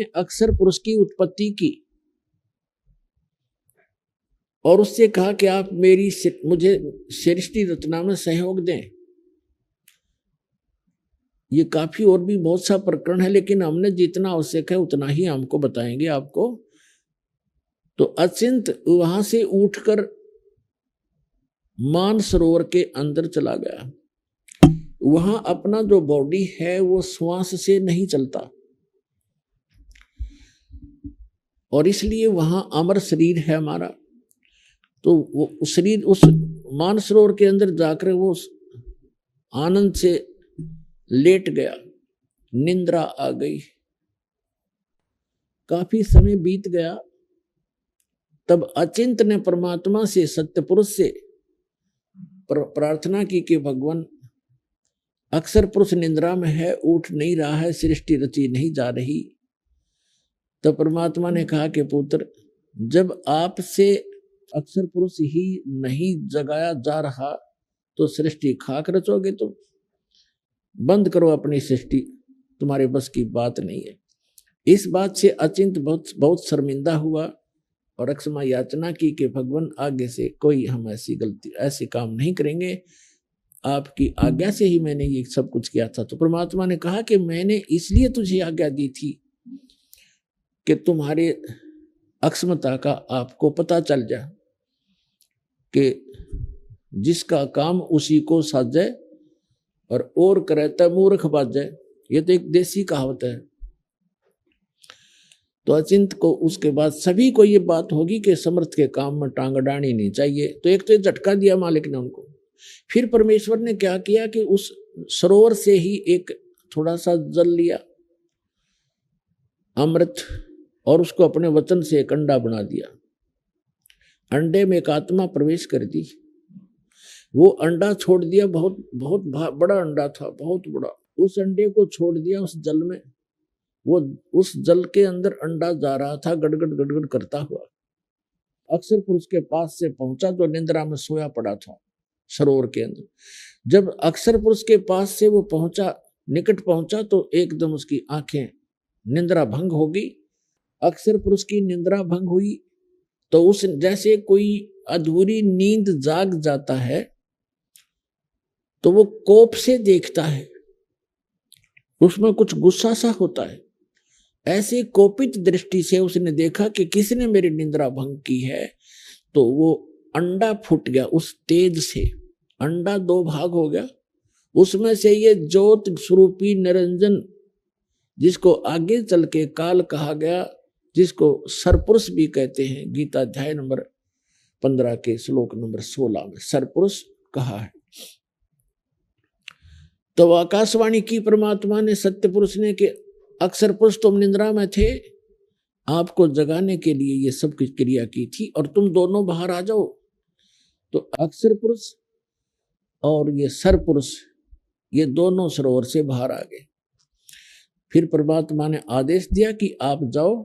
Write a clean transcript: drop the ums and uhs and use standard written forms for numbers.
ने अक्षर पुरुष की उत्पत्ति की और उससे कहा कि आप मुझे सृष्टि रचना में सहयोग दें। ये काफी और भी बहुत सा प्रकरण है, लेकिन हमने जितना आवश्यक है उतना ही हमको बताएंगे आपको। तो अचिंत वहां से उठकर मानसरोवर के अंदर चला गया। वहां अपना जो बॉडी है वो श्वास से नहीं चलता और इसलिए वहां अमर शरीर है हमारा। तो वो शरीर उस मानसरोवर के अंदर जाकर वो आनंद से लेट गया, निंद्रा आ गई। काफी समय बीत गया, तब अचिंत ने परमात्मा से, सत्य पुरुष से प्रार्थना की कि भगवान अक्षर पुरुष निंद्रा में है, उठ नहीं रहा है, सृष्टि रची नहीं जा रही। तब परमात्मा ने कहा कि पुत्र, जब आपसे अक्षर पुरुष ही नहीं जगाया जा रहा तो सृष्टि खाक रचोगे तुम। बंद करो अपनी सृष्टि, तुम्हारे बस की बात नहीं है। इस बात से अचिंत बहुत शर्मिंदा हुआ और अक्षमा याचना की कि भगवान आगे से कोई हम ऐसी काम नहीं करेंगे, आपकी आज्ञा से ही मैंने ये सब कुछ किया था। तो परमात्मा ने कहा कि मैंने इसलिए तुझे आज्ञा दी थी कि तुम्हारे अक्षमता का आपको पता चल जाए कि जिसका काम उसी को साजे और करे तब मूर्ख बाजे। ये तो एक देसी कहावत है। तो अचिंत को उसके बाद सभी को ये बात होगी कि समर्थ के काम में टांग अड़ानी नहीं चाहिए। तो एक तो झटका दिया मालिक ने उनको। फिर परमेश्वर ने क्या किया कि उस सरोवर से ही एक थोड़ा सा जल लिया, अमृत, और उसको अपने वचन से एक अंडा बना दिया। अंडे में एक आत्मा प्रवेश कर दी। वो अंडा छोड़ दिया, बहुत बहुत बड़ा अंडा था, बहुत बड़ा। उस अंडे को छोड़ दिया उस जल में। वो उस जल के अंदर अंडा जा रहा था गड़गड़ गड़गड़ करता हुआ। अक्षर पुरुष के पास से पहुंचा तो निंद्रा में सोया पड़ा था सरोवर के अंदर। जब अक्षर पुरुष के पास से वो पहुंचा, निकट पहुंचा, तो एकदम उसकी आंखें, निंद्रा भंग हो गई। अक्षर पुरुष की निंद्रा भंग हुई तो उस जैसे कोई अधूरी नींद जाग जाता है तो वो कोप से देखता है, उसमें कुछ गुस्सा सा होता है। ऐसे कोपित दृष्टि से उसने देखा कि किसने मेरी निंद्रा भंग की है। तो वो अंडा फूट गया। उस तेज से अंडा दो भाग हो गया। उसमें से ये ज्योत स्वरूपी निरंजन, जिसको आगे चल के काल कहा गया, जिसको सरपुरुष भी कहते हैं, गीता अध्याय नंबर 15 के श्लोक नंबर 16 में सरपुरुष कहा है। तो आकाशवाणी की परमात्मा ने, सत्य पुरुष ने, कि अक्षर पुरुष तुम निंद्रा में थे, आपको जगाने के लिए ये सब कुछ क्रिया की थी और तुम दोनों बाहर आ जाओ। तो अक्षर पुरुष और ये सरपुरुष, ये दोनों सरोवर से बाहर आ गए। फिर परमात्मा ने आदेश दिया कि आप जाओ